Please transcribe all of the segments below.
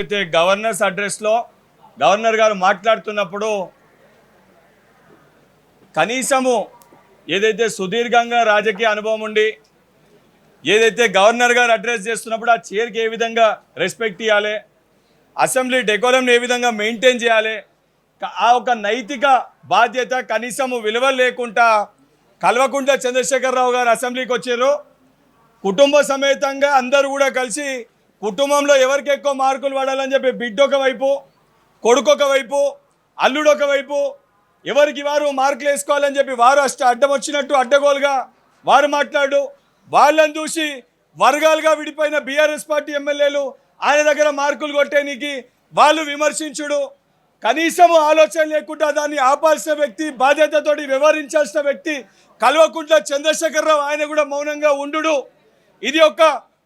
అయితే గవర్నర్స్ అడ్రస్లో గవర్నర్ గారు మాట్లాడుతున్నప్పుడు కనీసము ఏదైతే సుదీర్ఘంగా రాజకీయ అనుభవం ఉండి ఏదైతే గవర్నర్ గారు అడ్రస్ చేస్తున్నప్పుడు ఆ చైర్కి ఏ విధంగా రెస్పెక్ట్ ఇవ్వాలి, అసెంబ్లీ డెకోరంని ఏ విధంగా మెయింటైన్ చేయాలి, ఆ ఒక నైతిక బాధ్యత కనీసము విలువలు లేకుండా కల్వకుంట్ల చంద్రశేఖరరావు గారు అసెంబ్లీకి వచ్చారు. కుటుంబ సమేతంగా అందరూ కూడా కలిసి కుటుంబంలో ఎవరికి ఎక్కువ మార్కులు పడాలని చెప్పి బిడ్డ ఒకవైపు, కొడుకు ఒకవైపు, అల్లుడు ఒకవైపు, ఎవరికి వారు మార్కులు వేసుకోవాలని చెప్పి వారు అడ్డం వచ్చినట్టు అడ్డగోలుగా వారు మాట్లాడు, వాళ్ళని చూసి వర్గాలుగా విడిపోయిన బీఆర్ఎస్ పార్టీ ఎమ్మెల్యేలు ఆయన దగ్గర మార్కులు కొట్టేనికి వాళ్ళు విమర్శించుడు, కనీసము ఆలోచన లేకుండా దాన్ని ఆపాల్సిన వ్యక్తి, బాధ్యతతోటి వ్యవహరించాల్సిన వ్యక్తి కల్వకుంట్ల చంద్రశేఖరరావు ఆయన కూడా మౌనంగా ఉండు. ఇది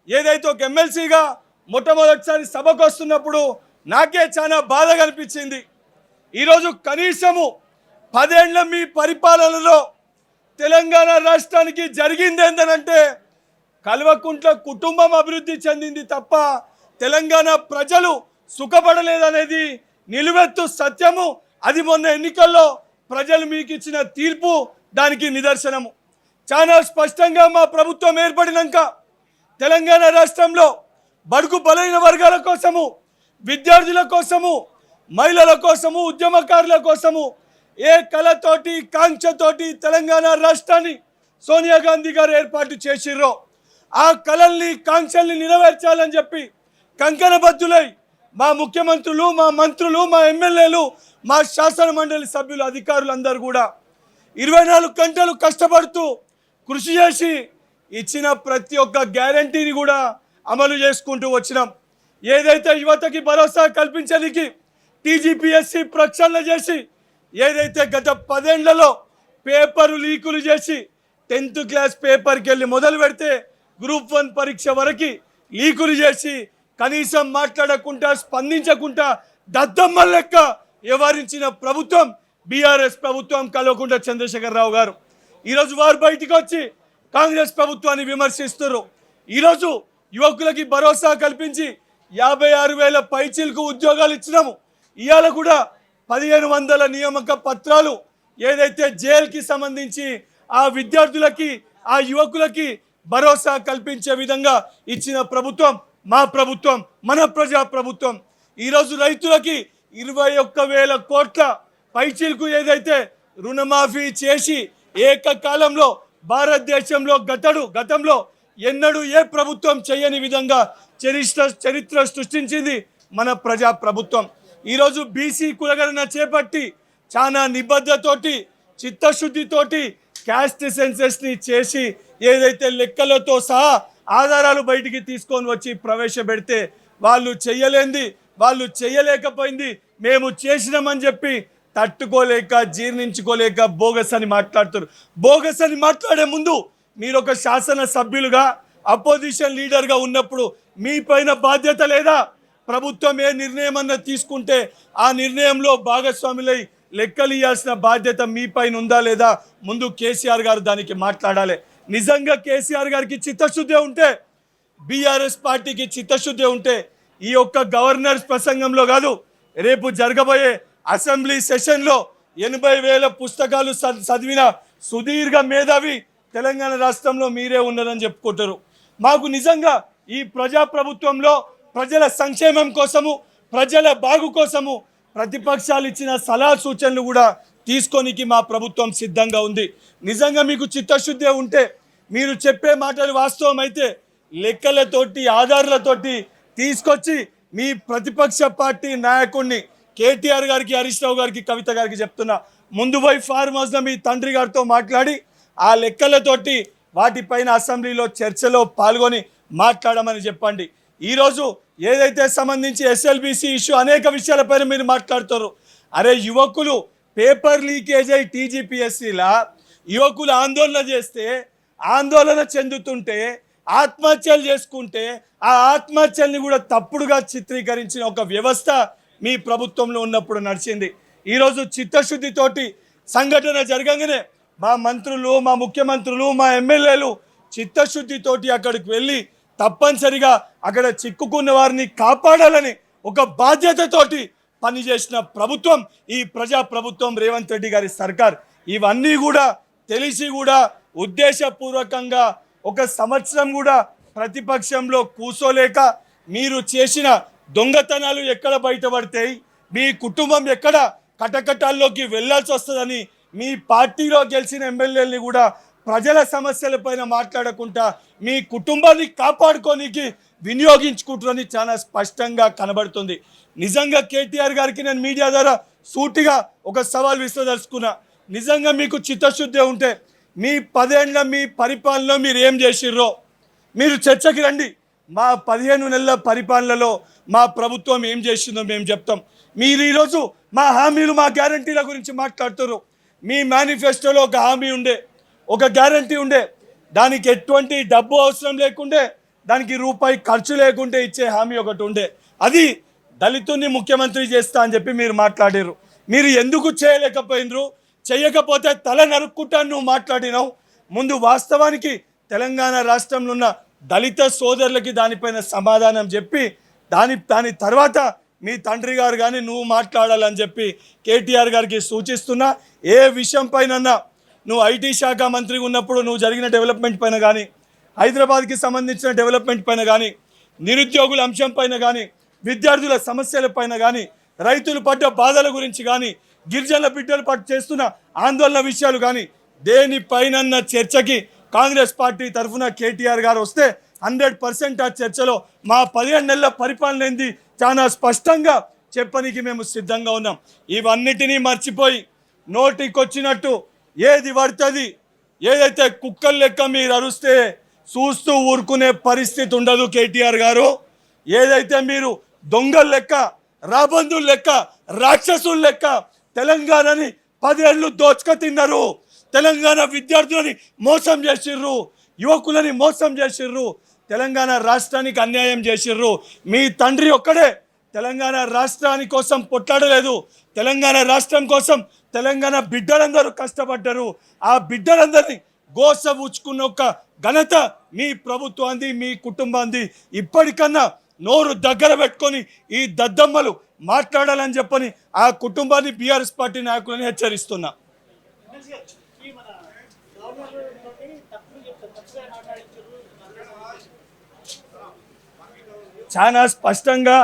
ఏదైతే ఒక ఎమ్మెల్సీగా మొట్టమొదటిసారి సభకు వస్తున్నప్పుడు నాకే చాలా బాధ కనిపించింది. ఈరోజు కనీసము 10 ఏళ్ల మీ పరిపాలనలో తెలంగాణ రాష్ట్రానికి జరిగింది ఏంటంటే కల్వకుంట్ల కుటుంబం అభివృద్ధి చెందింది తప్ప తెలంగాణ ప్రజలు సుఖపడలేదనేది నిలువెత్తు సత్యము. అది మొన్న ఎన్నికల్లో ప్రజలు మీకు ఇచ్చిన తీర్పు దానికి నిదర్శనము. చాలా స్పష్టంగా మా ప్రభుత్వం ఏర్పడినాక తెలంగాణ రాష్ట్రంలో బడుగు బలైన వర్గాల కోసము, విద్యార్థుల కోసము, మహిళల కోసము, ఉద్యమకారుల కోసము ఏ కళతోటి కాంక్షతోటి తెలంగాణ రాష్ట్రాన్ని సోనియా గాంధీ గారు ఏర్పాటు చేసిర్రో ఆ కళల్ని కాంక్షల్ని నెరవేర్చాలని చెప్పి కంకణబద్ధులై మా ముఖ్యమంత్రులు, మా మంత్రులు, మా ఎమ్మెల్యేలు, మా శాసన మండలి సభ్యులు, అధికారులు అందరూ కూడా 24 గంటలు కష్టపడుతూ కృషి చేసి ఇచ్చిన ప్రతి ఒక్క గ్యారంటీని కూడా అమలు చేసుకుంటూ వచ్చినాం. ఏదైతే యువతకి భరోసా కల్పించడానికి టీజీపీఎస్సీ ప్రక్షాళన చేసి, ఏదైతే గత 10 ఏళ్లలో పేపరు లీకులు చేసి 10th క్లాస్ పేపర్కి వెళ్ళి మొదలు పెడితే గ్రూప్ 1 పరీక్ష వరకు లీకులు చేసి కనీసం మాట్లాడకుండా స్పందించకుండా దద్దమ్మ లెక్క వ్యవహరించిన ప్రభుత్వం బీఆర్ఎస్ ప్రభుత్వం, కల్వకుంట్ల చంద్రశేఖరరావు గారు. ఈరోజు వారు బయటికి వచ్చి కాంగ్రెస్ ప్రభుత్వాన్ని విమర్శిస్తారు. ఈరోజు యువకులకి భరోసా కల్పించి 56,000 పైచీలకు ఉద్యోగాలు ఇచ్చినాము. ఇవాళ కూడా 1500 నియామక పత్రాలు ఏదైతే జైలుకి సంబంధించి ఆ విద్యార్థులకి, ఆ యువకులకి భరోసా కల్పించే విధంగా ఇచ్చిన ప్రభుత్వం మా ప్రభుత్వం, మన ప్రజా ప్రభుత్వం. ఈరోజు రైతులకి 21,000 కోట్ల పైచీలకు ఏదైతే రుణమాఫీ చేసి ఏకకాలంలో భారతదేశంలో గతంలో ఎన్నడూ ఏ ప్రభుత్వం చేయని విధంగా చరిత్ర సృష్టించింది మన ప్రజా ప్రభుత్వం. ఈరోజు బీసీ కులగణన చేపట్టి చాలా నిబద్ధతోటి, చిత్తశుద్ధితోటి క్యాస్ట్ సెన్సెస్ని చేసి ఏదైతే లెక్కలతో సహా ఆధారాలు బయటికి తీసుకొని వచ్చి ప్రవేశపెడితే వాళ్ళు చేయలేంది, వాళ్ళు చేయలేకపోయింది మేము చేసినామని చెప్పి తట్టుకోలేక, జీర్ణించుకోలేక బోగస్ అని మాట్లాడుతారు. బోగస్ అని మాట్లాడే ముందు మీరు ఒక శాసన సభ్యులుగా, అపోజిషన్ లీడర్గా ఉన్నప్పుడు మీ పైన బాధ్యత లేదా? ప్రభుత్వం ఏ నిర్ణయం అన్న తీసుకుంటే ఆ నిర్ణయంలో భాగస్వాములై లెక్కలు ఇవ్వాల్సిన బాధ్యత మీ పైన ఉందా లేదా? ముందు కేసీఆర్ గారు దానికి మాట్లాడాలి. నిజంగా కేసీఆర్ గారికి చిత్తశుద్ధి ఉంటే, బీఆర్ఎస్ పార్టీకి చిత్తశుద్ధి ఉంటే ఈ గవర్నర్స్ ప్రసంగంలో కాదు, రేపు జరగబోయే అసెంబ్లీ సెషన్లో 80,000 పుస్తకాలు చదివిన సుదీర్ఘ మేధావి తెలంగాణ రాష్ట్రంలో మీరే ఉన్నారని చెప్పుకుంటారు. మాకు నిజంగా ఈ ప్రజాప్రభుత్వంలో ప్రజల సంక్షేమం కోసము, ప్రజల బాగు కోసము ప్రతిపక్షాలు ఇచ్చిన సలహా సూచనలు కూడా తీసుకోనికి మా ప్రభుత్వం సిద్ధంగా ఉంది. నిజంగా మీకు చిత్తశుద్ధి ఉంటే, మీరు చెప్పే మాటలు వాస్తవం అయితే లెక్కలతోటి, ఆధారాలతోటి తీసుకొచ్చి మీ ప్రతిపక్ష పార్టీ నాయకుడిని కేటీఆర్ గారికి, హరీష్ రావు గారికి, కవిత గారికి చెప్తున్నా, ముందు పోయి ఫార్మ్ హౌస్లో మీ తండ్రి గారితో మాట్లాడి ఆ లెక్కలతోటి వాటిపైన అసెంబ్లీలో చర్చలో పాల్గొని మాట్లాడమని చెప్పండి. ఈరోజు ఏదైతే సంబంధించి ఎస్ఎల్బీసీ ఇష్యూ అనేక విషయాలపైన మీరు మాట్లాడుతారు. అరే యువకులు పేపర్ లీకేజ్ అయి టీజీపీఎస్సీలా యువకులు ఆందోళన చేస్తే, ఆందోళన చెందుతుంటే, ఆత్మహత్యలు చేసుకుంటే ఆ ఆత్మహత్యల్ని కూడా తప్పుడుగా చిత్రీకరించిన ఒక వ్యవస్థ మీ ప్రభుత్వంలో ఉన్నప్పుడు నడిచింది. ఈరోజు చిత్తశుద్ధితోటి సంఘటన జరగగానే మా మంత్రులు, మా ముఖ్యమంత్రులు, మా ఎమ్మెల్యేలు చిత్తశుద్ధితోటి అక్కడికి వెళ్ళి తప్పనిసరిగా అక్కడ చిక్కుకున్న వారిని కాపాడాలని ఒక బాధ్యతతోటి పనిచేసిన ప్రభుత్వం ఈ ప్రజా ప్రభుత్వం రేవంత్ రెడ్డి గారి సర్కార్. ఇవన్నీ కూడా తెలిసి కూడా ఉద్దేశపూర్వకంగా ఒక సంవత్సరం కూడా ప్రతిపక్షంలో కూసోలేక మీరు చేసిన దొంగతనాలు ఎక్కడ బయటపడతాయి, మీ కుటుంబం ఎక్కడ కటకటాల్లోకి వెళ్ళాల్సి వస్తుందని మీ పార్టీలో గెలిచిన ఎమ్మెల్యేలని కూడా ప్రజల సమస్యలపైన మాట్లాడకుండా మీ కుటుంబాన్ని కాపాడుకోనికి వినియోగించుకుంటారని చాలా స్పష్టంగా కనబడుతుంది. నిజంగా కేటీఆర్ గారికి నేను మీడియా ద్వారా సూటిగా ఒక సవాల్ విసదలుచుకున్నా. నిజంగా మీకు చిత్తశుద్ధి ఉంటే మీ 10 ఏళ్ల మీ పరిపాలనలో మీరు ఏం చేసిర్రో మీరు చర్చకి రండి. మా 15 నెలల పరిపాలనలో మా ప్రభుత్వం ఏం చేసిందో మేము చెప్తాం. మీరు ఈరోజు మా హామీలు మా గ్యారంటీల గురించి మాట్లాడుతారు. మీ మేనిఫెస్టోలో ఒక హామీ ఉండే, ఒక గ్యారంటీ ఉండే, దానికి ఎటువంటి డబ్బు అవసరం లేకుండే, దానికి రూపాయి ఖర్చు లేకుంటే ఇచ్చే హామీ ఒకటి ఉండే. అది దళితుని ముఖ్యమంత్రి చేస్తా అని చెప్పి మీరు మాట్లాడారు. మీరు ఎందుకు చేయలేకపోయినరు? చేయకపోతే తల నరుక్కుంటాను నువ్వు మాట్లాడినావు. ముందు వాస్తవానికి తెలంగాణ రాష్ట్రంలో ఉన్న దళిత సోదరులకి దానిపైన సమాధానం చెప్పి దాని తర్వాత మీ తండ్రి గారు కానీ నువ్వు మాట్లాడాలని చెప్పి కేటీఆర్ గారికి సూచిస్తున్నా. ఏ విషయం పైన నువ్వు ఐటీ శాఖ మంత్రిగా ఉన్నప్పుడు నువ్వు జరిగిన డెవలప్మెంట్ పైన కానీ, హైదరాబాద్కి సంబంధించిన డెవలప్మెంట్ పైన కానీ, నిరుద్యోగుల అంశం పైన కానీ, విద్యార్థుల సమస్యల పైన కానీ, రైతులు పడ్డ బాధల గురించి కానీ, గిరిజనుల బిడ్డలు పట్టు చేస్తున్న ఆందోళన విషయాలు కానీ దేనిపైన చర్చకి కాంగ్రెస్ పార్టీ తరఫున కేటీఆర్ గారు వస్తే 100% ఆ చర్చలో మా 15 నెలల పరిపాలన ఏంది చాలా స్పష్టంగా చెప్పడానికి మేము సిద్ధంగా ఉన్నాం. ఇవన్నిటినీ మర్చిపోయి నోటికొచ్చినట్టు ఏది పడుతుంది, ఏదైతే కుక్కలు లెక్క మీరు అరుస్తే చూస్తూ ఊరుకునే పరిస్థితి ఉండదు కేటీఆర్ గారు. ఏదైతే మీరు దొంగల లెక్క, రాబందుల లెక్క, రాక్షసుల లెక్క తెలంగాణని 10 ఏళ్ళు దోచుక తిన్నారు. తెలంగాణ విద్యార్థులని మోసం చేసిర్రు, యువకులని మోసం చేసిర్రు, తెలంగాణ రాష్ట్రానికి అన్యాయం చేసిర్రు. మీ తండ్రి ఒక్కడే తెలంగాణ రాష్ట్రాని కోసం పొట్లాడలేదు. తెలంగాణ రాష్ట్రం కోసం తెలంగాణ బిడ్డలందరూ కష్టపడ్డారు. ఆ బిడ్డలందరినీ గోస ఉచ్చుకున్న ఒక ఘనత మీ ప్రభుత్వాన్ని, మీ కుటుంబాన్ని. ఇప్పటికన్నా నోరు దగ్గర పెట్టుకొని ఈ దద్దమ్మలు మాట్లాడాలని చెప్పని ఆ కుటుంబాన్ని బీఆర్ఎస్ పార్టీ నాయకులని హెచ్చరిస్తున్నా. చాలా స్పష్టంగా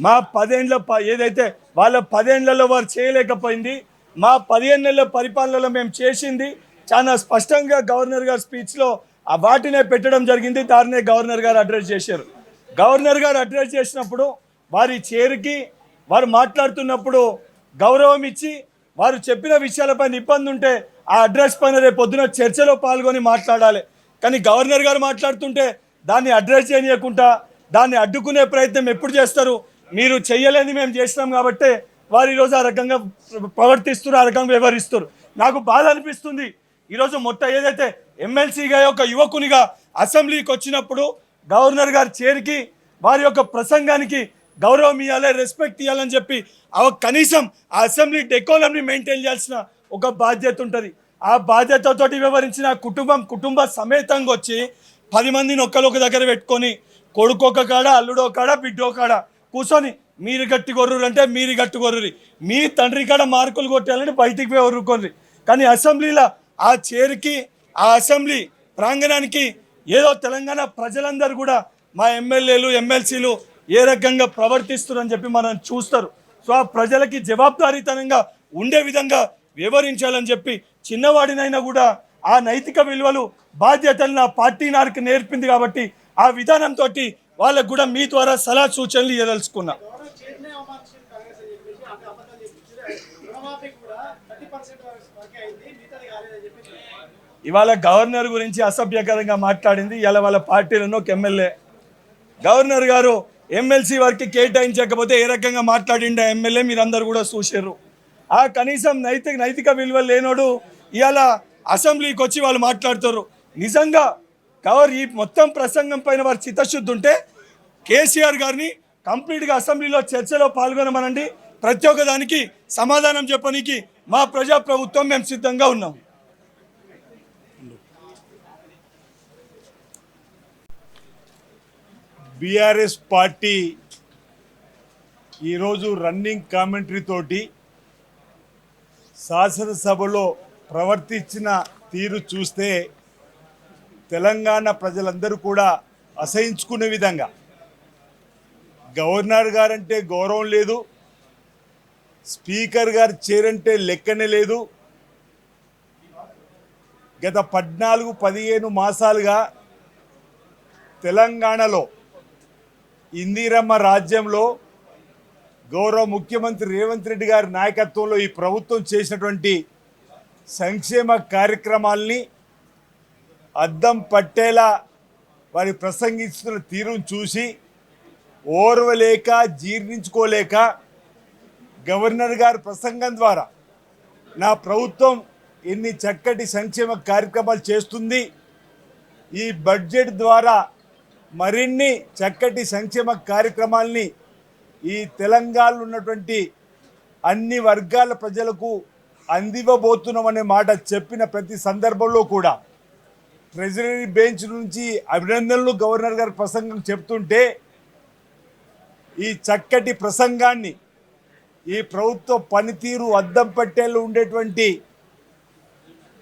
మా 10 ఏళ్ళ ఏదైతే వాళ్ళ 10 ఏళ్లలో వారు చేయలేకపోయింది, మా 15 నెలల పరిపాలనలో మేము చేసింది చాలా స్పష్టంగా గవర్నర్ గారు స్పీచ్లో ఆ వాటినే పెట్టడం జరిగింది. దాన్నే గవర్నర్ గారు అడ్రస్ చేశారు. గవర్నర్ గారు అడ్రస్ చేసినప్పుడు వారి చేరికి వారు మాట్లాడుతున్నప్పుడు గౌరవం ఇచ్చి వారు చెప్పిన విషయాలపైన ఇబ్బంది ఉంటే ఆ అడ్రస్ పైన రేపు పొద్దున చర్చలో పాల్గొని మాట్లాడాలి. కానీ గవర్నర్ గారు మాట్లాడుతుంటే దాన్ని అడ్రస్ చేయనీయకుండా దాన్ని అడ్డుకునే ప్రయత్నం ఎప్పుడు చేస్తారు? మీరు చెయ్యలేని మేము చేసినాం కాబట్టి వారు ఈరోజు ఆ రకంగా ప్రవర్తిస్తున్నారు, ఆ రకంగా వ్యవహరిస్తారు. నాకు బాధ అనిపిస్తుంది. ఈరోజు ఏదైతే ఎమ్మెల్సీగా ఒక యువకునిగా అసెంబ్లీకి వచ్చినప్పుడు గవర్నర్ గారి చేరికి వారి యొక్క ప్రసంగానికి గౌరవం ఇవ్వాలి, రెస్పెక్ట్ ఇవ్వాలని చెప్పి కనీసం ఆ అసెంబ్లీ డెకోరంని మెయింటైన్ చేయాల్సిన ఒక బాధ్యత ఉంటుంది. ఆ బాధ్యతతోటి వ్యవహరించిన కుటుంబ సమేతంగా వచ్చి 10 మందిని ఒక దగ్గర పెట్టుకొని కొడుకొక కాడ, అల్లుడో కాడ, బిడ్డో కాడ కూర్చొని మీరు గట్టి కొర్రు అంటే మీరు గట్టి కొర్రురి, మీ తండ్రి కాడ మార్కులు కొట్టాలంటే బయటికి పోయి ఒర్రుకోర్రి. కానీ అసెంబ్లీలో ఆ చైర్కి, ఆ అసెంబ్లీ ప్రాంగణానికి ఏదో తెలంగాణ ప్రజలందరూ కూడా మా ఎమ్మెల్యేలు, ఎమ్మెల్సీలు ఏ రకంగా ప్రవర్తిస్తున్నారని చెప్పి మనం చూస్తారు. సో ఆ ప్రజలకి జవాబుదారీతనంగా ఉండే విధంగా వివరించాలని చెప్పి చిన్నవాడినైనా కూడా ఆ నైతిక విలువలు, బాధ్యతలు నా పార్టీ నాకు నేర్పింది కాబట్టి ఆ విధానంతో వాళ్ళకు కూడా మీ ద్వారా సలహా సూచనలు ఇవ్వదలుచుకున్నా. ఇవాళ గవర్నర్ గురించి అసభ్యకరంగా మాట్లాడింది ఇలా వాళ్ళ పార్టీలను ఒక ఎమ్మెల్యే. గవర్నర్ గారు ఎమ్మెల్సీ వారికి కేటాయించకపోతే ఏ రకంగా మాట్లాడిండే ఎమ్మెల్యే మీరందరూ కూడా చూసారు. ఆ కనీసం నైతిక విలువలు లేనోడు ఇవాళ అసెంబ్లీకి వచ్చి వాళ్ళు మాట్లాడుతారు. నిజంగా ఈ మొత్తం ప్రసంగం పైన వారి చిత్తశుద్ధి ఉంటే కేసీఆర్ గారిని కంప్లీట్గా అసెంబ్లీలో చర్చలో పాల్గొనమనండి. ప్రతి ఒక్క దానికి సమాధానం చెప్పడానికి మా ప్రజాప్రభుత్వం మేము సిద్ధంగా ఉన్నాం. బీఆర్ఎస్ పార్టీ ఈరోజు రన్నింగ్ కామెంటరీ తోటి శాసనసభలో ప్రవర్తించిన తీరు చూస్తే తెలంగాణ ప్రజలందరూ కూడా అసహించుకునే విధంగా గవర్నర్ గారంటే గౌరవం లేదు, స్పీకర్ గారు చేరంటే లెక్కనే లేదు. గత 14-15 మాసాలుగా తెలంగాణలో ఇందిరమ్మ రాజ్యంలో గౌరవ ముఖ్యమంత్రి రేవంత్ రెడ్డి గారి నాయకత్వంలో ఈ ప్రభుత్వం చేసినటువంటి సంక్షేమ కార్యక్రమాల్ని అద్దం పట్టేలా వారి ప్రసంగిస్తున్న తీరును చూసి ఓర్వలేక జీర్ణించుకోలేక గవర్నర్ గారి ప్రసంగం ద్వారా నా ప్రభుత్వం ఎన్ని చక్కటి సంక్షేమ కార్యక్రమాలు చేస్తుంది, ఈ బడ్జెట్ ద్వారా మరిన్ని చక్కటి సంక్షేమ కార్యక్రమాల్ని ఈ తెలంగాణలో ఉన్నటువంటి అన్ని వర్గాల ప్రజలకు అందివ్వబోతున్నామనే మాట చెప్పిన ప్రతి సందర్భంలో కూడా ట్రెజరీ బెంచ్ నుంచి అభినందనలు గవర్నర్ గారి ప్రసంగం చెప్తుంటే ఈ చక్కటి ప్రసంగాన్ని ఈ ప్రభుత్వ పనితీరు అద్దం పట్టేలో ఉండేటువంటి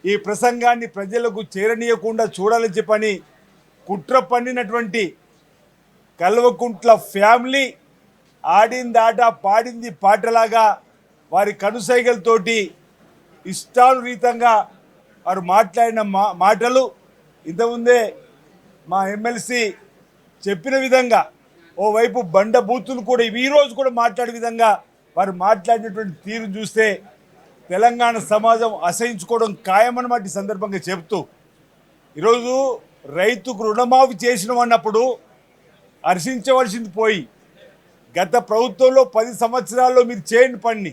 ఈ ప్రసంగాన్ని ప్రజలకు చేరనీయకుండా చూడాలని చెప్పని కుట్ర పన్నినటువంటి కల్వకుంట్ల ఫ్యామిలీ ఆడింది ఆట పాడింది పాటలాగా వారి కనుసైగలతోటి ఇష్టానురీతంగా వారు మాట్లాడిన మాటలు ఇంతకుముందే మా ఎమ్మెల్సీ చెప్పిన విధంగా ఓవైపు బండ బూతులు కూడా ఈరోజు కూడా మాట్లాడే విధంగా వారు మాట్లాడినటువంటి తీరు చూస్తే తెలంగాణ సమాజం అసహించుకోవడం ఖాయమన్నమాట ఈ సందర్భంగా చెప్తూ ఈరోజు రైతుకు రుణమాఫీ చేసినామన్నప్పుడు హర్షించవలసింది పోయి గత ప్రభుత్వంలో 10 సంవత్సరాల్లో మీరు చేయని పని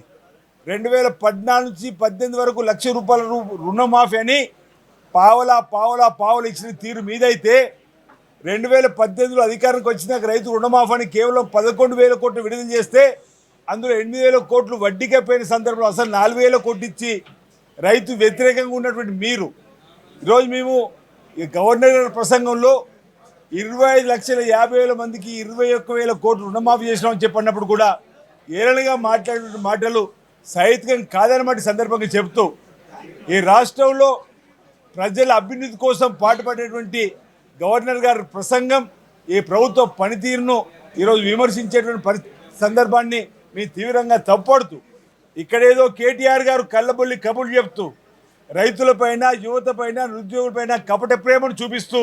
2014 నుంచి 18 వరకు ₹1,00,000 రుణమాఫీ అని పావలా ఇచ్చిన తీరు మీదైతే 2018లో అధికారానికి వచ్చినాక రైతు రుణమాఫీ అని కేవలం 11,000 కోట్లు విడుదల చేస్తే అందులో 8,000 కోట్లు వడ్డీకే పోయిన సందర్భంలో అసలు 4,000 కోట్లు ఇచ్చి రైతు వ్యతిరేకంగా ఉన్నటువంటి మీరు ఈరోజు మేము ఈ గవర్నర్ ప్రసంగంలో 25,50,000 మందికి 21,000 కోట్లు రుణమాఫీ చేసినామని చెప్పినప్పుడు కూడా ఏలనగా మాట్లాడే మాటలు సహితం కాదన్నమాట సందర్భంగా చెప్తూ ఈ రాష్ట్రంలో ప్రజల అభ్యున్నతి కోసం పాటుపడేటువంటి గవర్నర్ గారి ప్రసంగం ఈ ప్రభుత్వ పనితీరును ఈరోజు విమర్శించేటువంటి సందర్భాన్ని మీ తీవ్రంగా తప్పడుతూ ఇక్కడేదో కేటీఆర్ గారు కళ్ళబొల్లి కబుర్లు చెప్తూ రైతులపైన యువతపైన నిరుద్యోగులపైన కపట ప్రేమను చూపిస్తూ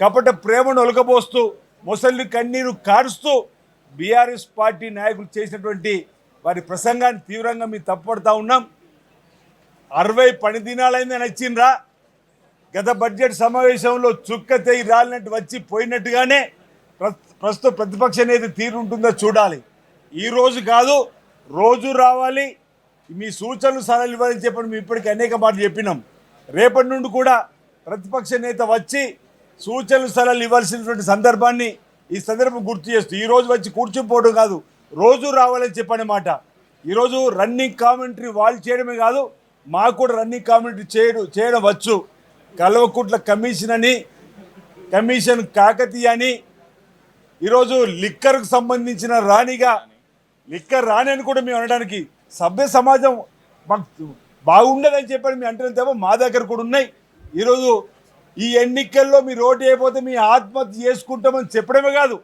కపట ప్రేమను ఒలకబోస్తూ మొసళ్ళు కన్నీరు కారుస్తూ బీఆర్ఎస్ పార్టీ నాయకులు చేసినటువంటి వారి ప్రసంగాన్ని తీవ్రంగా మేము తప్పుపడతా ఉన్నాం. 60 పని దినాలైందని వచ్చిండ్రా గత బడ్జెట్ సమావేశంలో చుక్క తెగి రాలినట్టు వచ్చి పోయినట్టుగానే ప్రస్తుత ప్రతిపక్ష నేత తీరు ఉంటుందో చూడాలి. ఈ రోజు కాదు రోజు రావాలి, మీ సూచనలు సలహాలు ఇవ్వాలని చెప్పని మేము ఇప్పటికీ అనేక మాటలు చెప్పినాం. రేపటి నుండి కూడా ప్రతిపక్ష నేత వచ్చి సూచనలు సలహాలు ఇవ్వాల్సినటువంటి సందర్భాన్ని ఈ సందర్భం గుర్తు చేస్తూ ఈరోజు వచ్చి కూర్చుపోవడం కాదు రోజు రావాలని చెప్పని మాట. ఈరోజు రన్నింగ్ కామెంటరీ వాళ్ళు చేయడమే కాదు మాకు కూడా రన్నింగ్ కామెంటరీ చేయడం వచ్చు. కల్వకుంట్ల కమిషన్ కాకతీయ అని ఈరోజు లిక్కర్కు సంబంధించిన రాణిగా లిక్కర్ రాణి అని కూడా మేము అనడానికి సభ్య సమాజం మాకు బాగుండదని చెప్పని మేము అంటున్న తప్ప మా దగ్గర కూడా ఉన్నాయి. ఈరోజు ఈ ఎన్నికల్లో మీరు ఓటు అయిపోతే మీ ఆత్మహత్య చేసుకుంటామని చెప్పడమే కాదు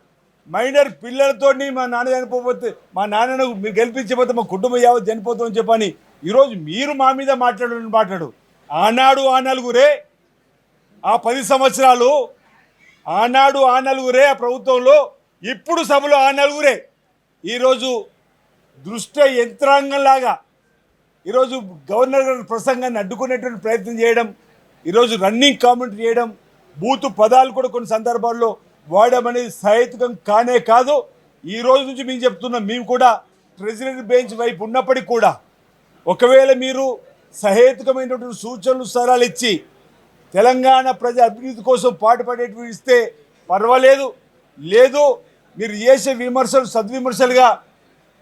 మైనర్ పిల్లలతో మా నాన్న చనిపోతే మా నాన్నను మీరు గెలిపించకపోతే మా కుటుంబం యావత్ చనిపోతామని చెప్పని ఈరోజు మీరు మా మీద మాట్లాడు ఆనాడు ఆ నలుగురే ఆ 10 సంవత్సరాలు ఆనాడు ఆ నలుగురే ఆ ప్రభుత్వంలో ఇప్పుడు సభలో ఆ నలుగురే ఈరోజు దృష్టి యంత్రాంగంలాగా ఈరోజు గవర్నర్ గారి ప్రసంగాన్ని అడ్డుకునేటువంటి ప్రయత్నం చేయడం, ఈరోజు రన్నింగ్ కామెంటరీ చేయడం, బూతు పదాలు కూడా కొన్ని సందర్భాల్లో వాడడం అనేది సహేతుకం కానే కాదు. ఈ రోజు నుంచి మేము చెప్తున్నాం, మేము కూడా ట్రెజరీ బెంచ్ వైపు ఉన్నప్పటికీ కూడా ఒకవేళ మీరు సహేతుకమైనటువంటి సూచనలు సలహాలు ఇచ్చి తెలంగాణ ప్రజల అభివృద్ధి కోసం పాటుపడేటువంటి ఇస్తే పర్వాలేదు, లేదు మీరు చేసే విమర్శలు సద్విమర్శలుగా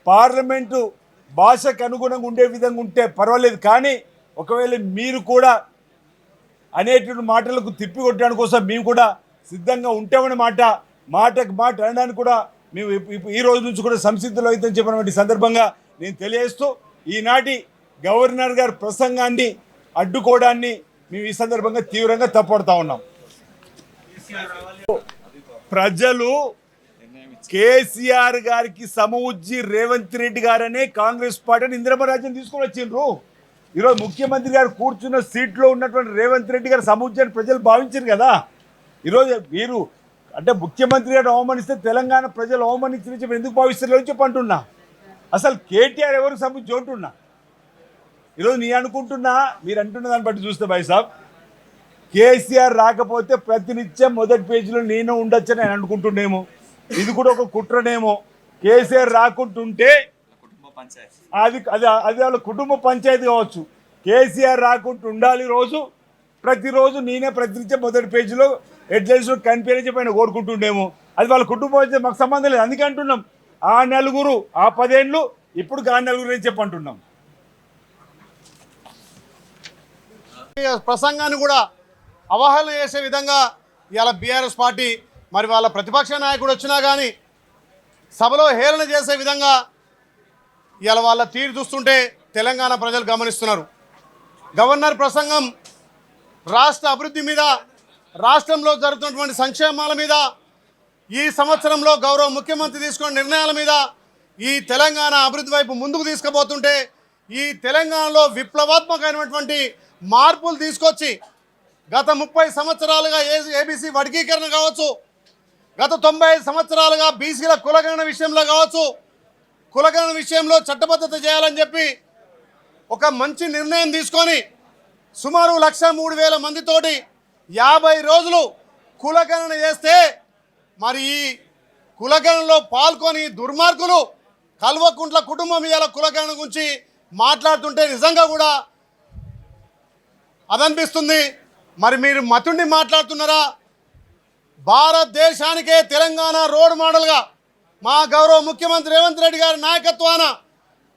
పార్లమెంటు భాషకు అనుగుణంగా ఉండే విధంగా ఉంటే పర్వాలేదు. కానీ ఒకవేళ మీరు కూడా అనేటువంటి మాటలకు తిప్పికొట్టడానికి కోసం మేము కూడా సిద్ధంగా ఉంటామని మాటకు మాట అనడానికి కూడా మేము ఈ రోజు నుంచి కూడా సంసిద్ధులు అవుతామని చెప్పినటువంటి సందర్భంగా నేను తెలియజేస్తూ ఈనాటి గవర్నర్ గారి ప్రసంగాన్ని అడ్డుకోవడాన్ని మేము ఈ సందర్భంగా తీవ్రంగా తప్పుపడతా ఉన్నాం. ప్రజలు కేసీఆర్ గారికి సమవుజ్జి రేవంత్ రెడ్డి గారనే కాంగ్రెస్ పార్టీని ఇందిరమ్మ రాజ్యం తీసుకొని వచ్చిండ్రు. ఈరోజు ముఖ్యమంత్రి గారు కూర్చున్న సీట్లో ఉన్నటువంటి రేవంత్ రెడ్డి గారు సమవుజ్జి అని ప్రజలు భావించారు కదా. ఈరోజు మీరు అంటే ముఖ్యమంత్రి గారు అవమానిస్తే తెలంగాణ ప్రజలు అవమానించి ఎందుకు భావిస్తారు చెప్పి అంటున్నా. అసలు కేటీఆర్ ఎవరికి సమవుజ్జి అంటున్నా. ఈరోజు నేను అనుకుంటున్నా, మీరు అంటున్న దాన్ని బట్టి చూస్తే భాయ్ సాబ్, కేసీఆర్ రాకపోతే ప్రతినిత్యం మొదటి పేజీలో నేను ఉండొచ్చని నేను అనుకుంటున్నేమో. ఇది కూడా ఒక కుట్రనేమో. కేసీఆర్ రాకుంటుంటే అది అది అది వాళ్ళ కుటుంబ పంచాయతీ కావచ్చు. కేసీఆర్ రాకుండా ఉండాలి రోజు, ప్రతిరోజు నేనే ప్రతినిత్యం మొదటి పేజీలో హెడ్లైన్స్ కనిపించే పైన కోరుకుంటుండేమో. అది వాళ్ళ కుటుంబం అయితే మాకు సంబంధం లేదు. అందుకే అంటున్నాం, ఆ నలుగురు ఆ 10 ఏళ్ళు ఇప్పుడు ఆ నలుగురు అని చెప్పి అంటున్నాం. ప్రసంగాన్ని కూడా అవహేళన చేసే విధంగా ఇవాళ బీఆర్ఎస్ పార్టీ మరి వాళ్ళ ప్రతిపక్ష నాయకుడు వచ్చినా కానీ సభలో హేళన చేసే విధంగా ఇవాళ వాళ్ళ తీరు చూస్తుంటే తెలంగాణ ప్రజలు గమనిస్తున్నారు. గవర్నర్ ప్రసంగం రాష్ట్ర అభివృద్ధి మీద, రాష్ట్రంలో జరుగుతున్నటువంటి సంక్షేమాల మీద, ఈ సంవత్సరంలో గౌరవ ముఖ్యమంత్రి తీసుకున్న నిర్ణయాల మీద ఈ తెలంగాణ అభివృద్ధి వైపు ముందుకు తీసుకుపోతుంటే ఈ తెలంగాణలో విప్లవాత్మకమైనటువంటి మార్పులు తీసుకొచ్చి గత 30 సంవత్సరాలుగా ఏబీసీ వర్గీకరణ కావచ్చు, గత 95 సంవత్సరాలుగా బీసీల కులగణన విషయంలో కావచ్చు, కులగణన విషయంలో చట్టబద్ధత చేయాలని చెప్పి ఒక మంచి నిర్ణయం తీసుకొని సుమారు 1,03,000 మందితోటి 50 రోజులు కులగణన చేస్తే మరి ఈ కులగణనలో పాల్గొని దుర్మార్గులు కల్వకుంట్ల కుటుంబం ఇవాళ కులగణన గురించి మాట్లాడుతుంటే నిజంగా కూడా అదనిపిస్తుంది. మరి మీరు మతుండి మాట్లాడుతున్నారా? భారతదేశానికే తెలంగాణ రోడ్ మోడల్గా మా గౌరవ ముఖ్యమంత్రి రేవంత్ రెడ్డి గారి నాయకత్వాన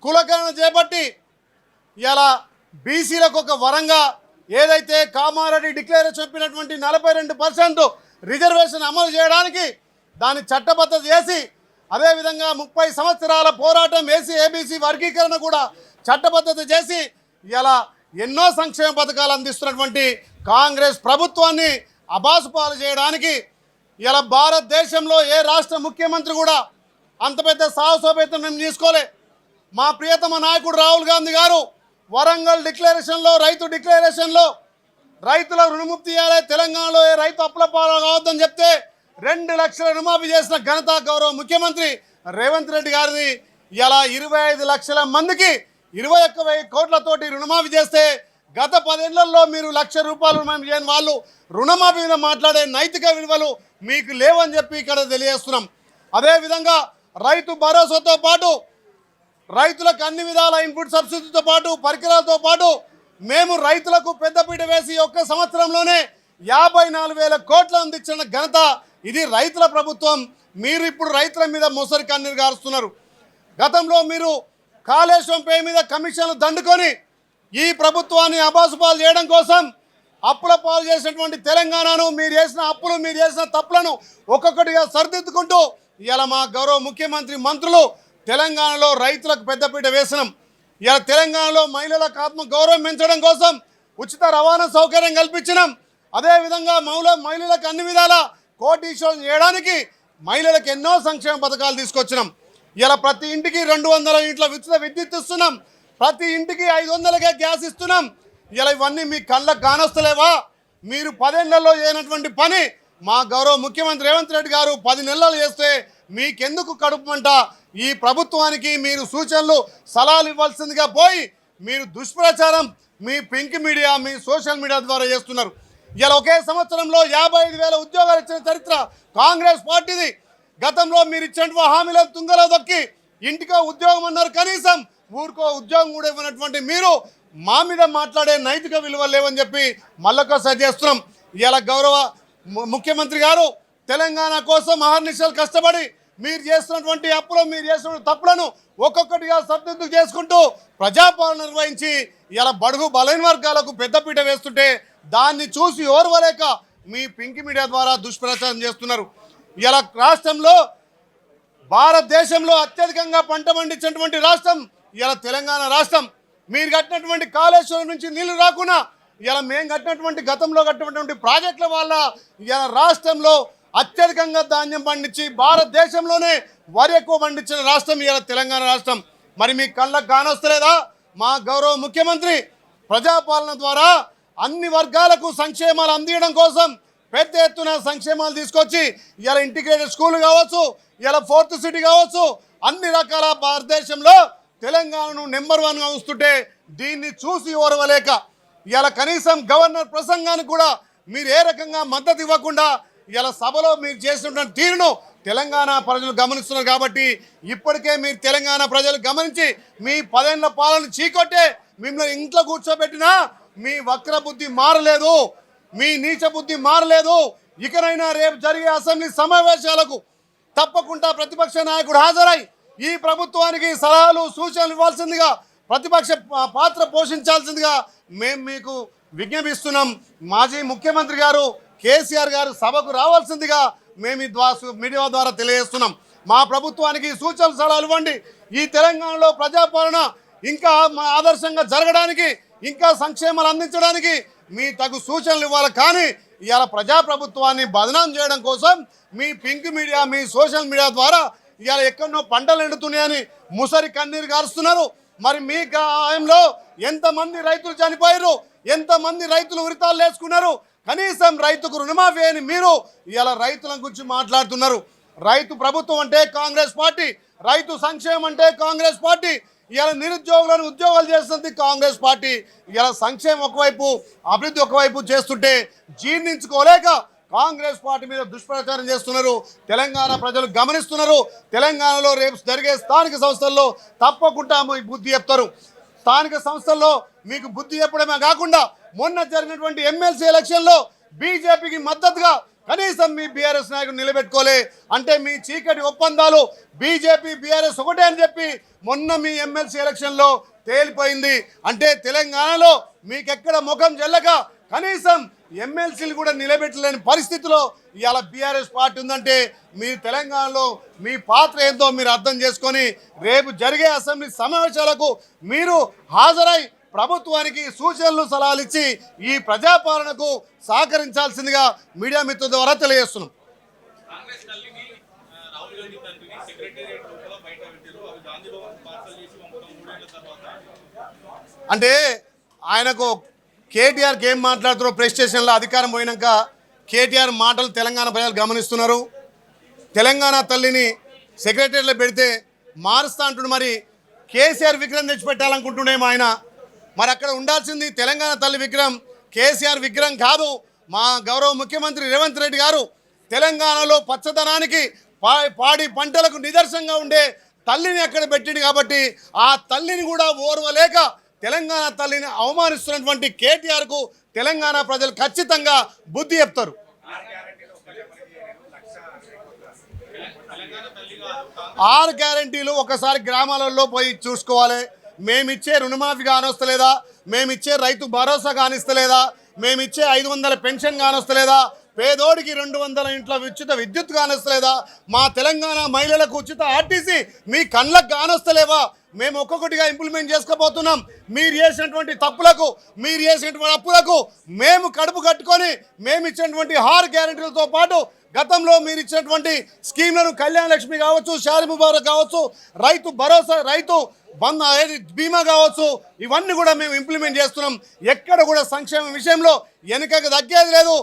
కులగణన చేపట్టి ఇలా బీసీలకు ఒక వరంగా ఏదైతే కామారెడ్డి డిక్లేరేషన్ చెప్పినటువంటి 42% రిజర్వేషన్ అమలు చేయడానికి దాన్ని చట్టబద్ధత చేసి, అదేవిధంగా 30 సంవత్సరాల పోరాటం ఏబీసీ వర్గీకరణ కూడా చట్టబద్ధత చేసి ఇలా ఎన్నో సంక్షేమ పథకాలు అందిస్తున్నటువంటి కాంగ్రెస్ ప్రభుత్వాన్ని అబాసుపాలు చేయడానికి ఇలా భారతదేశంలో ఏ రాష్ట్ర ముఖ్యమంత్రి కూడా అంత పెద్ద సాహసోపేతం మేము తీసుకోలే. మా ప్రియతమ నాయకుడు రాహుల్ గాంధీ గారు వరంగల్ డిక్లరేషన్లో, రైతు డిక్లరేషన్లో రైతుల రుణముక్తి ఇవ్వాలి, తెలంగాణలో ఏ రైతు అప్పుల పాలు కావద్దని చెప్తే 2 లక్షల రుణమాఫీ చేసిన ఘనత గౌరవ ముఖ్యమంత్రి రేవంత్ రెడ్డి గారిది. ఇలా 25 లక్షల మందికి 21,000 కోట్లతోటి రుణమాఫీ చేస్తే గత 10 ఏళ్లలో మీరు ₹1,00,000 రుణమాఫీ చేయని వాళ్ళు రుణమాఫీ మీద మాట్లాడే నైతిక విలువలు మీకు లేవని చెప్పి ఇక్కడ తెలియజేస్తున్నాం. అదేవిధంగా రైతు భరోసాతో పాటు రైతులకు అన్ని విధాల ఇన్పుట్ సబ్సిడీతో పాటు పరికరాలతో పాటు మేము రైతులకు పెద్దపీట వేసి ఒక్క సంవత్సరంలోనే 54,000 కోట్లు అందించిన ఘనత ఇది రైతుల ప్రభుత్వం. మీరు ఇప్పుడు రైతుల మీద మొసరి కన్నీరు గారుస్తున్నారు. గతంలో మీరు కాళేశ్వరం పే మీద కమిషన్లు దండుకొని ఈ ప్రభుత్వాన్ని అబాసుపాలు చేయడం కోసం అప్పుల పాలు చేసినటువంటి తెలంగాణను, మీరు చేసిన అప్పులు, మీరు చేసిన తప్పులను ఒక్కొక్కటిగా సరిదిద్దుకుంటూ ఇలా మా గౌరవ ముఖ్యమంత్రి మంత్రులు తెలంగాణలో రైతులకు పెద్దపీట వేసినాం. ఇలా తెలంగాణలో మహిళలకు ఆత్మ గౌరవం పెంచడం కోసం ఉచిత రవాణా సౌకర్యం కల్పించినాం. అదేవిధంగా మహిళలకు అన్ని విధాల కోటీశ్వరం చేయడానికి మహిళలకు ఎన్నో సంక్షేమ పథకాలు తీసుకొచ్చినాం. ఇలా ప్రతి ఇంటికి 200 యూనిట్ల ఉచిత విద్యుత్ ఇస్తున్నాం, ప్రతి ఇంటికి 500కే గ్యాస్ ఇస్తున్నాం. ఇలా ఇవన్నీ మీ కళ్ళకు కానొస్తలేవా? మీరు 10 ఏళ్లలో చేయనటువంటి పని మా గౌరవ ముఖ్యమంత్రి రేవంత్ రెడ్డి గారు 10 నెలలు చేస్తే మీకెందుకు కడుపుమంట? ఈ ప్రభుత్వానికి మీరు సూచనలు సలహాలు ఇవ్వాల్సిందిగా పోయి మీరు దుష్ప్రచారం మీ పింక్ మీడియా, మీ సోషల్ మీడియా ద్వారా చేస్తున్నారు. ఇలా ఒకే సంవత్సరంలో 55,000 ఉద్యోగాలు ఇచ్చిన చరిత్ర కాంగ్రెస్ పార్టీది. గతంలో మీరు ఇచ్చినటువంటి హామీలను తుంగలో దొక్కి ఇంటికో ఉద్యోగం అన్నారు, కనీసం ఊరికో ఉద్యోగం కూడా ఇవ్వనటువంటి మీరు మా మీద మాట్లాడే నైతిక విలువలు లేవని చెప్పి మళ్ళొకసారి చేస్తున్నాం. ఇలా గౌరవ ముఖ్యమంత్రి గారు తెలంగాణ కోసం అహర్నిశలు కష్టపడి మీరు చేస్తున్నటువంటి అప్పులు, మీరు చేస్తున్న తప్పులను ఒక్కొక్కటిగా సరిదిద్దు చేసుకుంటూ ప్రజాపాలన నిర్వహించి ఇలా బడుగు బలైన వర్గాలకు పెద్దపీట వేస్తుంటే దాన్ని చూసి ఓర్వలేక మీ పింక్ మీడియా ద్వారా దుష్ప్రచారం చేస్తున్నారు. ఇలా రాష్ట్రంలో భారతదేశంలో అత్యధికంగా పంట పండించినటువంటి రాష్ట్రం ఇలా తెలంగాణ రాష్ట్రం. మీరు కట్టినటువంటి కాళేశ్వరం నుంచి నీళ్లు రాకుండా ఇలా మేము కట్టినటువంటి గతంలో కట్టినటువంటి ప్రాజెక్టుల వల్ల ఇలా రాష్ట్రంలో అత్యధికంగా ధాన్యం పండించి భారతదేశంలోనే వరి ఎక్కువ పండించిన రాష్ట్రం ఇలా తెలంగాణ రాష్ట్రం. మరి మీ కళ్ళకు కానొస్తలేదా? మా గౌరవ ముఖ్యమంత్రి ప్రజాపాలన ద్వారా అన్ని వర్గాలకు సంక్షేమాలు అందించడం కోసం పెద్ద ఎత్తున సంక్షేమాలు తీసుకొచ్చి ఇలా ఇంటిగ్రేటెడ్ స్కూల్ కావచ్చు, ఇలా 4th సిటీ కావచ్చు, అన్ని రకాల భారతదేశంలో తెలంగాణను నెంబర్ 1గా ఉంచుతుంటే దీన్ని చూసి ఓర్వలేక ఇలా కనీసం గవర్నర్ ప్రసంగానికి కూడా మీరు ఏ రకంగా మద్దతు ఇవ్వకుండా ఇలా సభలో మీరు చేసినటువంటి తీరును తెలంగాణ ప్రజలు గమనిస్తున్నారు. కాబట్టి ఇప్పటికే మీరు తెలంగాణ ప్రజలు గమనించి మీ 10 ఏళ్ల పాలన చీకొట్టే మిమ్మల్ని ఇంట్లో కూర్చోబెట్టినా మీ వక్ర బుద్ధి మారలేదు, మీ నీచ బుద్ధి మారలేదు. ఇకనైనా రేపు జరిగే అసెంబ్లీ సమావేశాలకు తప్పకుండా ప్రతిపక్ష నాయకుడు హాజరై ఈ ప్రభుత్వానికి సలహాలు సూచనలు ఇవ్వాల్సిందిగా, ప్రతిపక్ష పాత్ర పోషించాల్సిందిగా మేము మీకు విజ్ఞపిస్తున్నాం. మాజీ ముఖ్యమంత్రి గారు కేసీఆర్ గారు సభకు రావాల్సిందిగా మేము ఈ మీడియా ద్వారా తెలియజేస్తున్నాం. మా ప్రభుత్వానికి సూచనలు సలహాలు ఇవ్వండి. ఈ తెలంగాణలో ప్రజాపాలన ఇంకా ఆదర్శంగా జరగడానికి, ఇంకా సంక్షేమాలు అందించడానికి మీ తగు సూచనలు ఇవ్వాలి. కానీ ఇవాళ ప్రజాప్రభుత్వాన్ని బదనాం చేయడం కోసం మీ పింక్ మీడియా, మీ సోషల్ మీడియా ద్వారా ఇవాళ ఎక్కడో పంటలు ఎండుతున్నాయని ముసరి కన్నీరు గారుస్తున్నారు. మరి మీ గాయంలో ఎంతమంది రైతులు చనిపోయారు, ఎంతమంది రైతులు ఉరితాలు వేసుకున్నారు, కనీసం రైతుకు రుణమాఫీ అని మీరు ఇవాళ రైతుల గురించి మాట్లాడుతున్నారు. రైతు ప్రభుత్వం అంటే కాంగ్రెస్ పార్టీ, రైతు సంక్షేమం అంటే కాంగ్రెస్ పార్టీ. ఇవాళ నిరుద్యోగులను ఉద్యోగాలు చేస్తుంది కాంగ్రెస్ పార్టీ. ఇవాళ సంక్షేమం ఒకవైపు, అభివృద్ధి ఒకవైపు చేస్తుంటే జీర్ణించుకోలేక కాంగ్రెస్ పార్టీ మీద దుష్ప్రచారం చేస్తున్నారు. తెలంగాణ ప్రజలు గమనిస్తున్నారు. తెలంగాణలో రేపు జరిగే స్థానిక సంస్థల్లో తప్పకుండా మీకు బుద్ధి చెప్తారు. స్థానిక సంస్థల్లో మీకు బుద్ధి చెప్పడమే కాకుండా మొన్న జరిగినటువంటి ఎమ్మెల్సీ ఎలక్షన్లో బీజేపీకి మద్దతుగా కనీసం మీ బీఆర్ఎస్ నాయకుడు నిలబెట్టుకోలే. అంటే మీ చీకటి ఒప్పందాలు బీజేపీ బీఆర్ఎస్ ఒకటే అని చెప్పి మొన్న మీ ఎమ్మెల్సీ ఎలక్షన్లో తేలిపోయింది. అంటే తెలంగాణలో మీకెక్కడ ముఖం చెల్లక కనీసం ఎమ్మెల్సీలు కూడా నిలబెట్టలేని పరిస్థితిలో ఇవాళ బీఆర్ఎస్ పార్టీ ఉందంటే మీరు తెలంగాణలో మీ పాత్ర ఏందో మీరు అర్థం చేసుకొని రేపు జరిగే అసెంబ్లీ సమావేశాలకు మీరు హాజరై ప్రభుత్వానికి సూచనలు సలహాలు ఇచ్చి ఈ ప్రజాపాలనకు సహకరించాల్సిందిగా మీడియా మిత్రుల ద్వారా తెలియజేస్తున్నాం. అంటే ఆయనకు కేటీఆర్కి ఏం మాట్లాడుతున్నారో ప్రెస్ స్టేషన్లో అధికారం పోయినాక కేటీఆర్ మాటలు తెలంగాణ ప్రజలు గమనిస్తున్నారు. తెలంగాణ తల్లిని సెక్రటరీలో పెడితే మారుస్తా అంటుండు. మరి కేసీఆర్ విగ్రహం తెచ్చిపెట్టాలనుకుంటుండేమో ఆయన. మరి అక్కడ ఉండాల్సింది తెలంగాణ తల్లి విగ్రహం, కేసీఆర్ విగ్రహం కాదు. మా గౌరవ ముఖ్యమంత్రి రేవంత్ రెడ్డి గారు తెలంగాణలో పచ్చదనానికి, పాడి పంటలకు నిదర్శనంగా ఉండే తల్లిని అక్కడ పెట్టింది. కాబట్టి ఆ తల్లిని కూడా ఓర్వలేక తెలంగాణ తల్లిని అవమానిస్తున్నటువంటి కేటీఆర్కు తెలంగాణ ప్రజలు ఖచ్చితంగా బుద్ధి చెప్తారు. 6 గ్యారెంటీలు ఒకసారి గ్రామాలలో పోయి చూసుకోవాలి. మేమిచ్చే రుణమాఫీ కానొస్తలేదా, మేమిచ్చే రైతు భరోసా కానిస్తలేదా, మేమిచ్చే 500 పెన్షన్ కానొస్తలేదా, పేదోడికి 200 ఇంట్లో ఉచిత విద్యుత్ కానొస్తలేదా, మా తెలంగాణ మహిళలకు ఉచిత ఆర్టీసీ మీ కళ్ళకు కానొస్తలేవా, మేము ఒక్కొక్కటిగా ఇంప్లిమెంట్ చేసుకోబోతున్నాం. మీరు చేసినటువంటి తప్పులకు, మీరు చేసినటువంటి అప్పులకు మేము కడుపు కట్టుకొని మేము ఇచ్చినటువంటి 6 గ్యారెంటీలతో పాటు గతంలో మీరు ఇచ్చినటువంటి స్కీమ్లను కళ్యాణ లక్ష్మి కావచ్చు, షాది ముబారక్ కావచ్చు, రైతు భరోసా, రైతు బీమా కావచ్చు, ఇవన్నీ కూడా మేము ఇంప్లిమెంట్ చేస్తున్నాం. ఎక్కడ కూడా సంక్షేమం విషయంలో వెనుకకు తగ్గేది లేదు.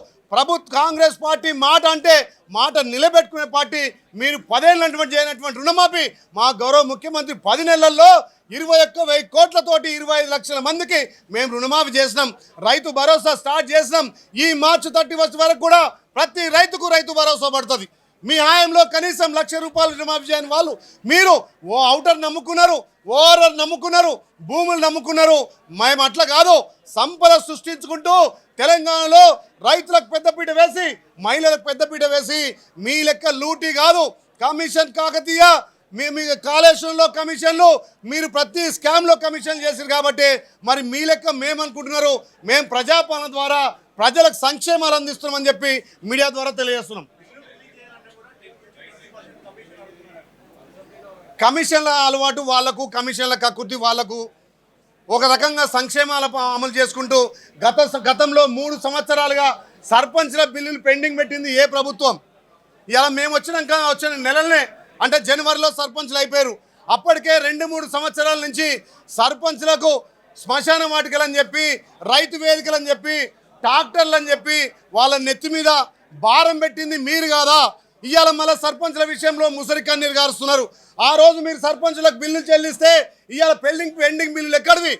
కాంగ్రెస్ పార్టీ మాట అంటే మాట నిలబెట్టుకునే పార్టీ. మీరు 10 ఏళ్ళటువంటి చేయనటువంటి రుణమాఫీ మా గౌరవ ముఖ్యమంత్రి 10 నెలల్లో 21,000 కోట్లతోటి 25 లక్షల మందికి మేము రుణమాఫీ చేసినాం. రైతు భరోసా స్టార్ట్ చేసినాం. ఈ మార్చి 31 వరకు కూడా ప్రతి రైతుకు రైతు భరోసా పడుతుంది. మీ హాయంలో కనీసం ₹1,00,000 రుణమాఫీ చేయని వాళ్ళు మీరు ఓ అవుటర్ నమ్ముకున్నారు, ఓవర్ నమ్ముకున్నారు, భూములు నమ్ముకున్నారు. మేము అట్లా కాదు, సంపద సృష్టించుకుంటూ తెలంగాణలో రైతులకు పెద్దపీట వేసి, మహిళలకు పెద్దపీట వేసి, మీ లెక్క లూటీ కాదు, కమిషన్ కాకతీయ, మీ కాళేశ్వరంలో కమిషన్లు, మీరు ప్రతి స్కామ్లో కమిషన్ చేశారు. కాబట్టి మరి మీ లెక్క మేమనుకుంటున్నారు, మేము ప్రజాపాలన ద్వారా ప్రజలకు సంక్షేమాలు అందిస్తున్నామని చెప్పి మీడియా ద్వారా తెలియజేస్తున్నాం. కమిషన్ల అలవాటు వాళ్లకు, కమిషన్ల కక్కుర్తి వాళ్లకు. ఒక రకంగా సంక్షేమాల అమలు చేసుకుంటూ గతంలో 3 సంవత్సరాలుగా సర్పంచ్ల బిల్లులు పెండింగ్ పెట్టింది ఏ ప్రభుత్వం? ఇలా మేము వచ్చిన నెలలనే అంటే జనవరిలో సర్పంచ్లు అయిపోయారు. అప్పటికే 2-3 సంవత్సరాల నుంచి సర్పంచ్లకు శ్మశాన వాటికలని చెప్పి, రైతు వేదికలని చెప్పి, ట్రాక్టర్లని చెప్పి వాళ్ళ నెత్తి మీద భారం పెట్టింది మీరు కాదా? ఇవాళ మళ్ళీ సర్పంచ్ల విషయంలో ముసరి కన్నీరు గారుస్తున్నారు. ఆ రోజు మీరు సర్పంచులకు బిల్లులు చెల్లిస్తే ఇవాళ పెండింగ్ బిల్లులు ఎక్కడివి?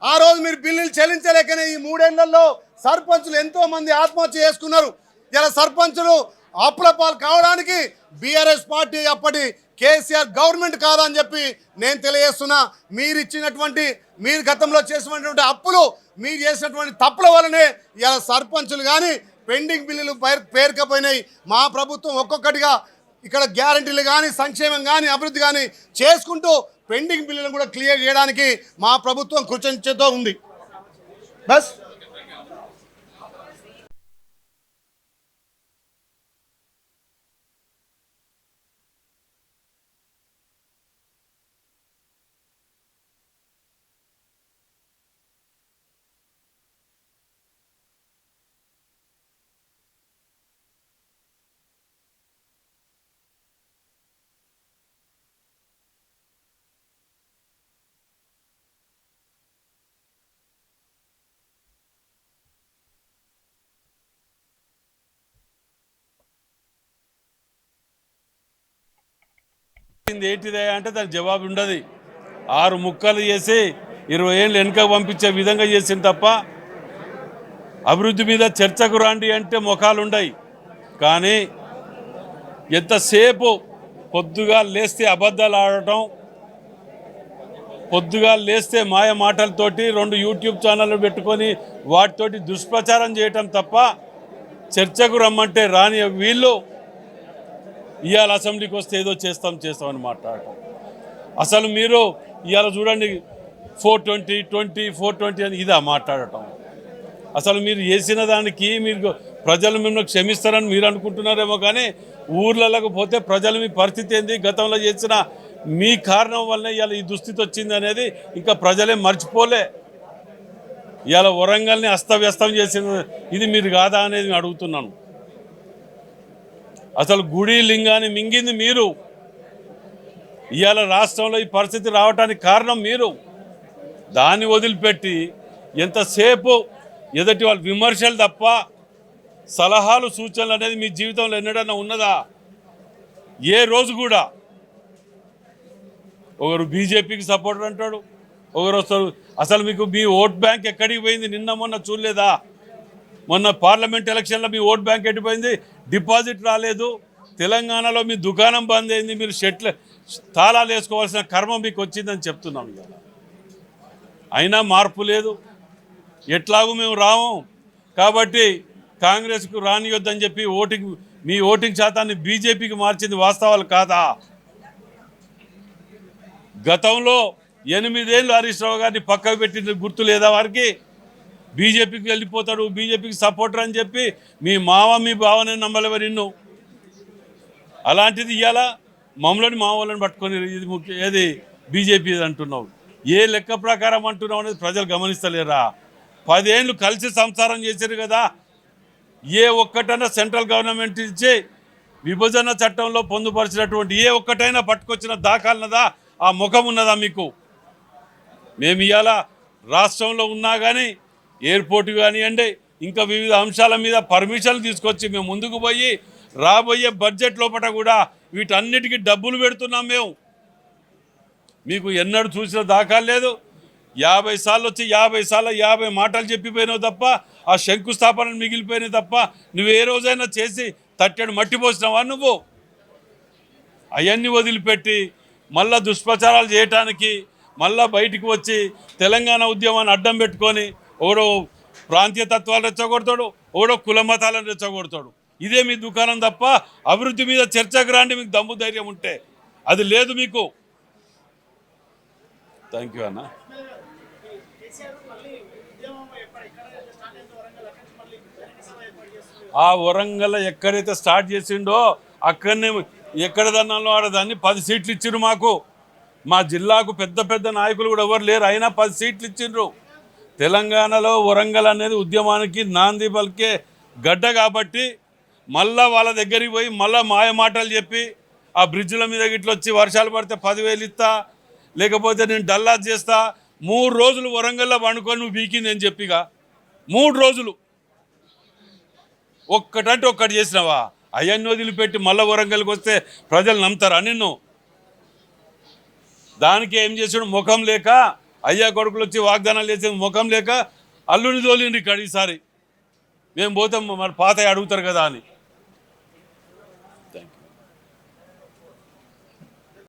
ఆ రోజు మీరు బిల్లులు చెల్లించలేకనే ఈ 3 ఏళ్లలో సర్పంచులు ఎంతోమంది ఆత్మహత్య చేసుకున్నారు. ఇలా సర్పంచులు అప్పుల పాలు కావడానికి బీఆర్ఎస్ పార్టీ అప్పటి కేసీఆర్ గవర్నమెంట్ కాదని చెప్పి నేను తెలియజేస్తున్నా. మీరు గతంలో చేసినటువంటి అప్పులు, మీరు చేసినటువంటి తప్పుల వల్లనే ఇలా సర్పంచులు కానీ పెండింగ్ బిల్లులు పేరుకపోయినాయి. మా ప్రభుత్వం ఒక్కొక్కటిగా ఇక్కడ గ్యారంటీలు కానీ, సంక్షేమం కానీ, అభివృద్ధి కానీ చేసుకుంటూ పెండింగ్ బిల్లులను కూడా క్లియర్ చేయడానికి మా ప్రభుత్వం కృతజ్ఞతతో ఉంది. బస్ ఏంటిదే అంటే దానికి జవాబు ఉండదు. 6 ముక్కలు చేసి 20 ఏళ్ళు వెనుక పంపించే విధంగా చేసింది తప్ప అభివృద్ధి మీద చర్చకు రాండి అంటే ముఖాలు ఉండయి. కానీ ఎంతసేపు పొద్దుగా లేస్తే అబద్ధాలు ఆడటం, పొద్దుగా లేస్తే మాయ మాటలతోటి 2 యూట్యూబ్ ఛానళ్ళు పెట్టుకొని వాటితోటి దుష్ప్రచారం చేయటం తప్ప చర్చకు రమ్మంటే రాని వీళ్ళు ఇవాళ అసెంబ్లీకి వస్తే ఏదో చేస్తామని మాట్లాడటం. అసలు మీరు ఇవాళ చూడండి 420 అని ఇదా మాట్లాడటం. అసలు మీరు చేసిన దానికి మీరు ప్రజలు మిమ్మల్ని క్షమిస్తారని మీరు అనుకుంటున్నారేమో, కానీ ఊర్లలోకి పోతే ప్రజలు మీ పరిస్థితి ఏంది, గతంలో చేసిన మీ కారణం వల్లనే ఇవాళ ఈ దుస్థితి వచ్చింది అనేది ఇంకా ప్రజలే మర్చిపోలే. ఇవాళ వరంగల్ని అస్తవ్యస్తం చేసిన ఇది మీరు కాదా అనేది నేను అడుగుతున్నాను. అసలు గుడి లింగాన్ని మింగింది మీరు. ఇవాళ రాష్ట్రంలో ఈ పరిస్థితి రావడానికి కారణం మీరు. దాన్ని వదిలిపెట్టి ఎంతసేపు ఎదుటి వాళ్ళు విమర్శలు తప్ప సలహాలు, సూచనలు అనేది మీ జీవితంలో ఎన్నడన్నా ఉన్నదా? ఏ రోజు కూడా ఒకరు బీజేపీకి సపోర్టర్ అంటాడు, ఒకరు వస్తారు. అసలు మీకు మీ ఓట్ బ్యాంక్ ఎక్కడికి పోయింది? నిన్న మొన్న చూడలేదా? మొన్న పార్లమెంట్ ఎలక్షన్లో మీ ఓట్ బ్యాంక్ ఎట్టిపోయింది? డిపాజిట్ రాలేదు. తెలంగాణలో మీ దుకాణం బంద్ అయింది. మీరు తాళాలు వేసుకోవాల్సిన కర్మ మీకు వచ్చిందని చెప్తున్నాం. ఇవాళ అయినా మార్పు లేదు. ఎట్లాగూ మేము రాము కాబట్టి కాంగ్రెస్కు రానియొద్దని చెప్పి మీ ఓటింగ్ శాతాన్ని బీజేపీకి మార్చింది వాస్తవాలు కాదా? గతంలో 8 ఏళ్ళు హరీష్ రావు గారిని పక్కకు పెట్టిన గుర్తు లేదా వారికి? బీజేపీకి వెళ్ళిపోతాడు, బీజేపీకి సపోర్టర్ అని చెప్పి మీ మావ మీ బావనే నమ్మలేవరు నిన్ను. అలాంటిది ఇవాళ మమ్మల్ని మా వాళ్ళని పట్టుకొని ఇది ఏది బీజేపీ అంటున్నావు. ఏ లెక్క ప్రకారం అంటున్నావు అనేది ప్రజలు గమనిస్తలేరా? 10 ఏళ్ళు కలిసి సంసారం చేశారు కదా. ఏ ఒక్కటైనా సెంట్రల్ గవర్నమెంట్ ఇచ్చి విభజన చట్టంలో పొందుపరిచినటువంటి ఏ ఒక్కటైనా పట్టుకొచ్చిన దాఖలున్నదా? ఆ ముఖం ఉన్నదా మీకు? మేము ఇవాళ రాష్ట్రంలో ఉన్నా కానీ ఎయిర్పోర్ట్ కానివ్వండి, ఇంకా వివిధ అంశాల మీద పర్మిషన్లు తీసుకొచ్చి మేము ముందుకు పోయి రాబోయే బడ్జెట్ లోపల కూడా వీటన్నిటికీ డబ్బులు పెడుతున్నాం. మేము మీకు ఎన్నడూ చూసిన దాఖలు లేదు. 50 సార్లు వచ్చి 50 సార్లు 50 మాటలు చెప్పిపోయినావు తప్ప ఆ శంకుస్థాపనలు మిగిలిపోయినాయి తప్ప నువ్వు ఏ రోజైనా చేసి తట్టెడు మట్టి పోసినావా? నువ్వు అవన్నీ వదిలిపెట్టి మళ్ళా దుష్ప్రచారాలు చేయటానికి మళ్ళా బయటికి వచ్చి తెలంగాణ ఉద్యమాన్ని అడ్డం పెట్టుకొని ఓడో ప్రాంతీయ తత్వాలు రెచ్చగొడతాడు, ఓడో కుల మతాలను రెచ్చగొడతాడు. ఇదే మీ దుకాణం తప్ప అభివృద్ధి మీద చర్చకు రాండి మీకు దమ్ము ధైర్యం ఉంటే. అది లేదు మీకు. థ్యాంక్ యూ అన్న. ఆ వరంగల్ ఎక్కడైతే స్టార్ట్ చేసిండో అక్కడనే ఎక్కడ దన్నాలో ఆడదాన్ని 10 సీట్లు ఇచ్చిండ్రు మాకు. మా జిల్లాకు పెద్ద పెద్ద నాయకులు కూడా ఎవరు లేరు, అయినా 10 సీట్లు ఇచ్చిండ్రు. తెలంగాణలో వరంగల్ అనేది ఉద్యమానికి నాంది పలికే గడ్డ కాబట్టి మళ్ళా వాళ్ళ దగ్గరికి పోయి మళ్ళా మాయ మాటలు చెప్పి ఆ బ్రిడ్జ్ల మీద గిట్ల వచ్చి వర్షాలు పడితే 10,000 ఇస్తా, లేకపోతే నేను డల్లాస్ చేస్తా. 3 రోజులు వరంగల్లో పండుకొని నువ్వు బీకింది అని చెప్పిగా 3 రోజులు ఒక్కటంటే ఒక్కటి చేసినావా? అయ్యన్ని వదిలిపెట్టి మళ్ళీ వరంగల్కి వస్తే ప్రజలు నమ్ముతారా నిన్ను? దానికి ఏం చేసాడు, ముఖం లేక అయ్యా కొడుకులు వచ్చి వాగ్దానాలు చేసే ముఖం లేక అల్లుని తోలిండ్రు ఇక్కడ ఈసారి. మేము పోతాం మరి పాత అడుగుతారు కదా అని.